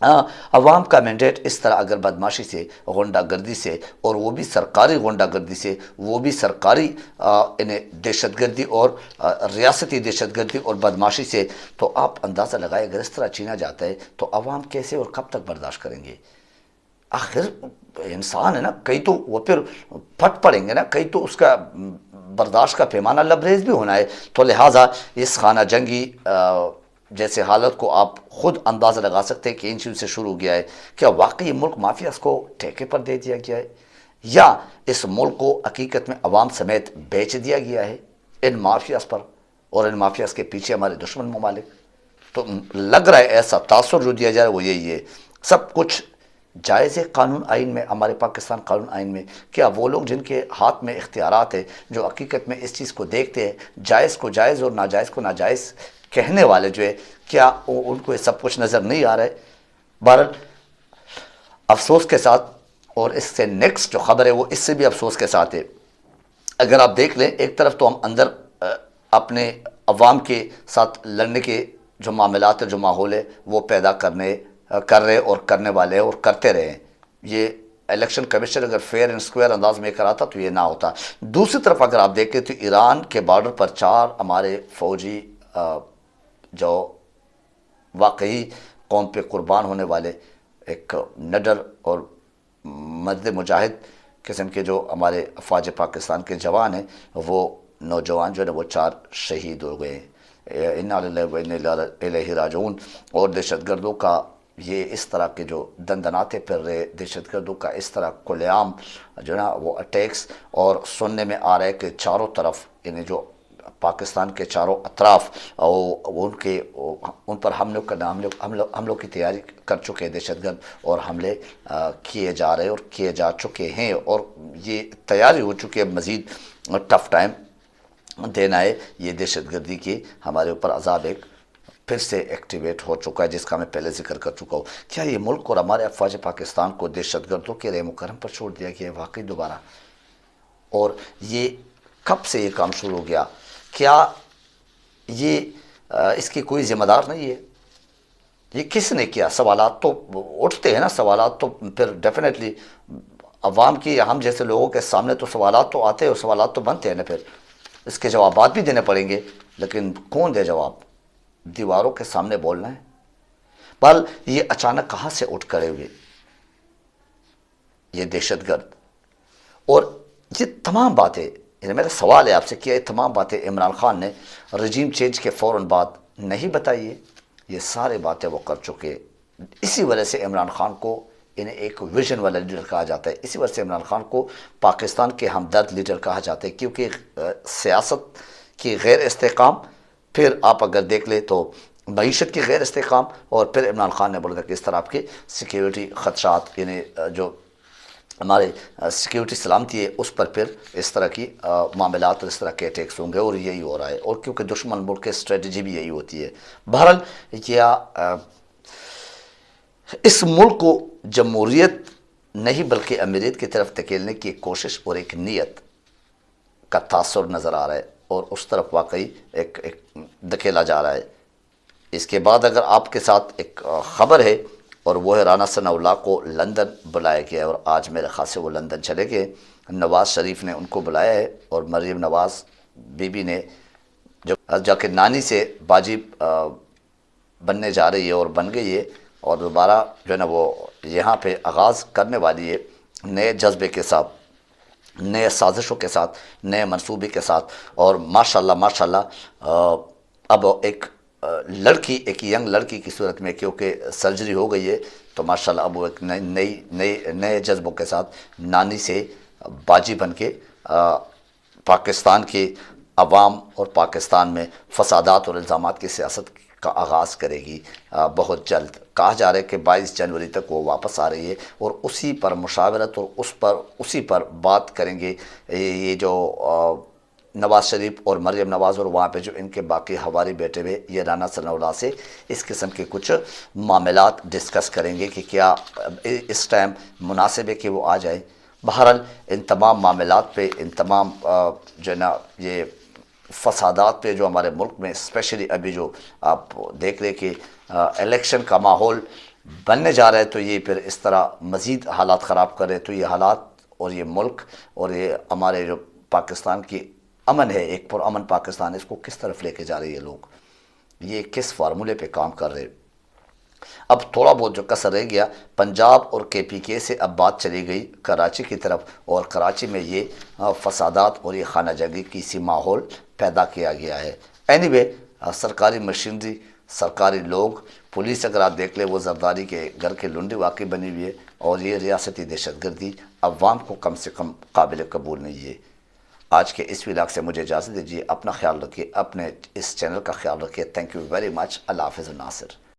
عوام کا مینڈیٹ اس طرح اگر بدماشی سے، غنڈہ گردی سے، اور وہ بھی سرکاری غنڈہ گردی سے، وہ بھی سرکاری انہیں دہشت گردی اور ریاستی دہشت گردی اور بدماشی سے، تو آپ اندازہ لگائیں اگر اس طرح چھینا جاتا ہے تو عوام کیسے اور کب تک برداشت کریں گے؟ آخر انسان ہے نا، کئی تو وہ پھر پھٹ پڑیں گے نا، کئی تو اس کا برداشت کا پیمانہ لبریز بھی ہونا ہے۔ تو لہٰذا اس خانہ جنگی جیسے حالت کو آپ خود اندازہ لگا سکتے ہیں کہ ان چیزوں سے شروع ہو گیا ہے۔ کیا واقعی ملک مافیاز کو ٹھیکے پر دے دیا گیا ہے، یا اس ملک کو حقیقت میں عوام سمیت بیچ دیا گیا ہے ان مافیاز پر، اور ان مافیاز کے پیچھے ہمارے دشمن ممالک؟ تو لگ رہا ہے ایسا تاثر جو دیا جا رہا ہے وہ یہی ہے۔ سب کچھ جائز ہے قانون آئین میں، ہمارے پاکستان قانون آئین میں؟ کیا وہ لوگ جن کے ہاتھ میں اختیارات ہیں، جو حقیقت میں اس چیز کو دیکھتے ہیں، جائز کو جائز اور ناجائز کو ناجائز کہنے والے جو ہے، کیا ان کو یہ سب کچھ نظر نہیں آ رہا ہے؟ بہرحال افسوس کے ساتھ، اور اس سے نیکسٹ جو خبر ہے وہ اس سے بھی افسوس کے ساتھ ہے۔ اگر آپ دیکھ لیں، ایک طرف تو ہم اندر اپنے عوام کے ساتھ لڑنے کے جو معاملات جو ماحول ہے وہ پیدا کر رہے اور کرنے والے اور کرتے رہے ہیں۔ یہ الیکشن کمیشن اگر فیئر اینڈ سکوئر انداز میں کراتا تو یہ نہ ہوتا۔ دوسری طرف اگر آپ دیکھیں تو ایران کے بارڈر پر 4 ہمارے فوجی جو واقعی قوم پہ قربان ہونے والے، ایک نڈر اور مرد مجاہد قسم کے جو ہمارے افواج پاکستان کے جوان ہیں، وہ نوجوان جو ہے وہ 4 شہید ہو گئے ہیں۔ انا للہ و انا الیہ راجعون۔ اور دہشت گردوں کا یہ اس طرح کے جو دندناتے پھر رہے دہشت گردوں کا اس طرح کھلے عام جو نا وہ اٹیکس، اور سننے میں آ رہا ہے کہ چاروں طرف یعنی جو پاکستان کے چاروں اطراف ان پر حملوں کی تیاری کر چکے دہشت گرد، اور حملے کیے جا رہے اور کیے جا چکے ہیں، اور یہ تیاری ہو چکی ہے مزید ٹف ٹائم دینا ہے۔ یہ دہشت گردی کی ہمارے اوپر عذاب ایک پھر سے ایکٹیویٹ ہو چکا ہے، جس کا میں پہلے ذکر کر چکا ہوں۔ کیا یہ ملک اور ہمارے افواج پاکستان کو دہشت گردوں کے رحم و کرم پر چھوڑ دیا گیا ہے واقعی دوبارہ؟ اور یہ کب سے یہ کام شروع ہو گیا؟ کیا یہ اس کی کوئی ذمہ دار نہیں ہے؟ یہ کس نے کیا؟ سوالات تو اٹھتے ہیں نا، سوالات تو پھر ڈیفینیٹلی عوام کی، ہم جیسے لوگوں کے سامنے تو سوالات تو آتے ہیں اور سوالات تو بنتے ہیں نا، پھر اس کے جوابات بھی دینے پڑیں گے، لیکن کون دے جواب؟ دیواروں کے سامنے بولنا ہے۔ بل یہ اچانک کہاں سے اٹھ کھڑے ہوئے یہ دہشت گرد؟ اور یہ تمام باتیں، یعنی میرا سوال ہے آپ سے، کیا یہ تمام باتیں عمران خان نے رجیم چینج کے فوراً بعد نہیں بتائی ہے؟ یہ سارے باتیں وہ کر چکے۔ اسی وجہ سے عمران خان کو انہیں ایک ویژن والا لیڈر کہا جاتا ہے، اسی وجہ سے عمران خان کو پاکستان کے ہمدرد لیڈر کہا جاتا ہے، کیونکہ سیاست کی غیر استحکام، پھر آپ اگر دیکھ لیں تو معیشت کی غیر استحکام، اور پھر عمران خان نے بولا تھا کہ اس طرح آپ کے سیکیورٹی خدشات، یعنی جو ہمارے سیکیورٹی سلامتی ہے اس پر پھر اس طرح کی معاملات اور اس طرح کے اٹیکس ہوں گے، اور یہی ہو رہا ہے، اور کیونکہ دشمن ملک کی اسٹریٹجی بھی یہی ہوتی ہے۔ بہرحال کیا اس ملک کو جمہوریت نہیں بلکہ امیریت کی طرف دھکیلنے کی ایک کوشش اور ایک نیت کا تاثر نظر آ رہا ہے، اور اس طرف واقعی ایک دھکیلا جا رہا ہے۔ اس کے بعد اگر آپ کے ساتھ ایک خبر ہے، اور وہ ہے رانا ثناء اللہ کو لندن بلایا گیا ہے، اور آج میرے خیال سے وہ لندن چلے گئے۔ نواز شریف نے ان کو بلایا ہے، اور مریم نواز بی بی نے جا کے نانی سے باجی بننے جا رہی ہے اور بن گئی ہے، اور دوبارہ جو ہے نا وہ یہاں پہ آغاز کرنے والی ہے نئے جذبے کے ساتھ، نئے سازشوں کے ساتھ، نئے منصوبے کے ساتھ، اور ماشاءاللہ اب ایک لڑکی، ایک ینگ لڑکی کی صورت میں، کیونکہ سرجری ہو گئی ہے، تو ماشاءاللہ اب وہ ایک نئے جذبوں کے ساتھ نانی سے باجی بن کے پاکستان کے عوام اور پاکستان میں فسادات اور الزامات کی سیاست کا آغاز کرے گی بہت جلد۔ کہا جا رہا ہے کہ 22 جنوری تک وہ واپس آ رہی ہے، اور اسی پر مشاورت اور اسی پر بات کریں گے یہ جو نواز شریف اور مریم نواز، اور وہاں پہ جو ان کے باقی ہواری بیٹے ہوئے یہ رانا ثناء اللہ سے اس قسم کے کچھ معاملات ڈسکس کریں گے کہ کیا اس ٹائم مناسب ہے کہ وہ آ جائے۔ بہرحال ان تمام معاملات پہ، ان تمام جو ہے نا یہ فسادات پہ جو ہمارے ملک میں اسپیشلی ابھی جو آپ دیکھ رہے کہ الیکشن کا ماحول بننے جا رہا ہے، تو یہ پھر اس طرح مزید حالات خراب کرے، تو یہ حالات اور یہ ملک اور یہ ہمارے جو پاکستان کی امن ہے، ایک پرامن پاکستان، اس کو کس طرف لے کے جا رہے ہیں لوگ، یہ کس فارمولے پہ کام کر رہے۔ اب تھوڑا بہت جو کسر رہ گیا، پنجاب اور کے پی کے سے اب بات چلی گئی کراچی کی طرف، اور کراچی میں یہ فسادات اور یہ خانہ جنگی کی سی ماحول پیدا کیا گیا ہے۔ اینی وے سرکاری مشینری، سرکاری لوگ، پولیس اگر آپ دیکھ لیں وہ زرداری کے گھر کے لنڈی واقعی بنی ہوئی ہے، اور یہ ریاستی دہشت گردی عوام کو کم سے کم قابل قبول نہیں ہے۔ آج کے اس ولاگ سے مجھے اجازت دیجیے، اپنا خیال رکھیے، اپنے اس چینل کا خیال رکھیے۔ Thank you very much. اللہ حافظ الناصر۔